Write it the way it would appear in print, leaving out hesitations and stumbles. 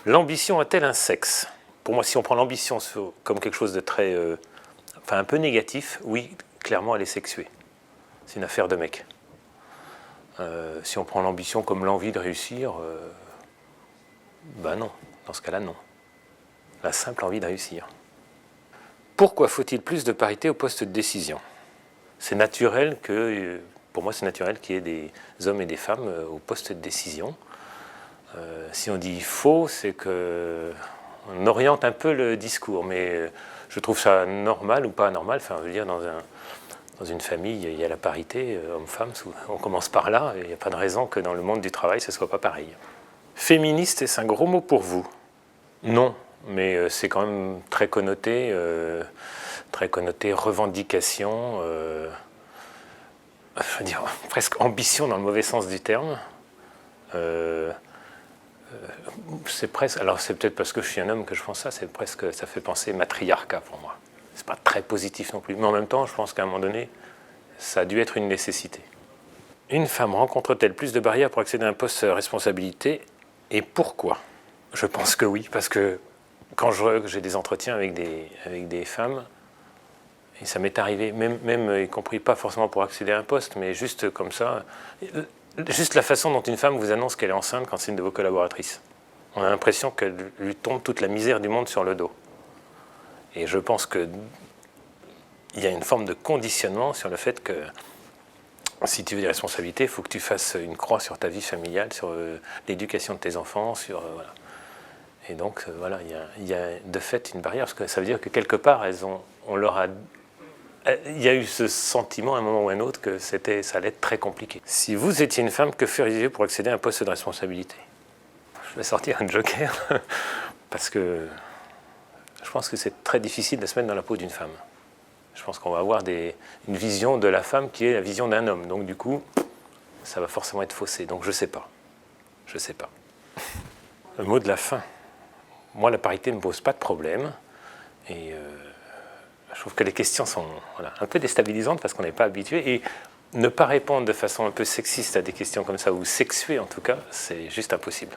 L'ambition a-t-elle un sexe? Pour moi, si on prend l'ambition comme quelque chose de très, enfin un peu négatif, oui, clairement elle est sexuée. C'est une affaire de mec. Si on prend l'ambition comme l'envie de réussir, ben non, dans ce cas-là non. La simple envie de réussir. Pourquoi faut-il plus de parité au poste de décision? C'est naturel que, pour moi c'est naturel qu'il y ait des hommes et des femmes au poste de décision. Si on dit faux, c'est qu'on oriente un peu le discours, mais je trouve ça normal ou pas normal. Enfin, je veux dire, dans une famille, il y a la parité, homme-femme, on commence par là, et il n'y a pas de raison que dans le monde du travail, ce ne soit pas pareil. Féministe, est-ce un gros mot pour vous? Non, mais c'est quand même très connoté revendication, je veux dire, presque ambition dans le mauvais sens du terme. C'est presque, alors c'est peut-être parce que je suis un homme que je pense ça, c'est presque, ça fait penser matriarcat pour moi. C'est pas très positif non plus, mais en même temps, je pense qu'à un moment donné, ça a dû être une nécessité. Une femme rencontre-t-elle plus de barrières pour accéder à un poste de responsabilité, et pourquoi? Je pense que oui, parce que quand j'ai des entretiens avec des femmes, et ça m'est arrivé, même y compris pas forcément pour accéder à un poste, mais juste comme ça, juste la façon dont une femme vous annonce qu'elle est enceinte quand c'est une de vos collaboratrices. On a l'impression qu'elle lui tombe toute la misère du monde sur le dos. Et je pense qu'il y a une forme de conditionnement sur le fait que si tu veux des responsabilités, il faut que tu fasses une croix sur ta vie familiale, sur l'éducation de tes enfants, voilà. Et donc voilà, il y a de fait une barrière, parce que ça veut dire que quelque part, il y a eu ce sentiment à un moment ou à un autre que ça allait être très compliqué. Si vous étiez une femme, que feriez-vous pour accéder à un poste de responsabilité? Je vais sortir un joker, parce que je pense que c'est très difficile de se mettre dans la peau d'une femme. Je pense qu'on va avoir une vision de la femme qui est la vision d'un homme. Donc du coup, ça va forcément être faussé. Donc je ne sais pas. Je ne sais pas. Le mot de la fin. Moi, la parité ne me pose pas de problème. Et je trouve que les questions sont un peu déstabilisantes parce qu'on n'est pas habitué. Et ne pas répondre de façon un peu sexiste à des questions comme ça, ou sexuées en tout cas, c'est juste impossible.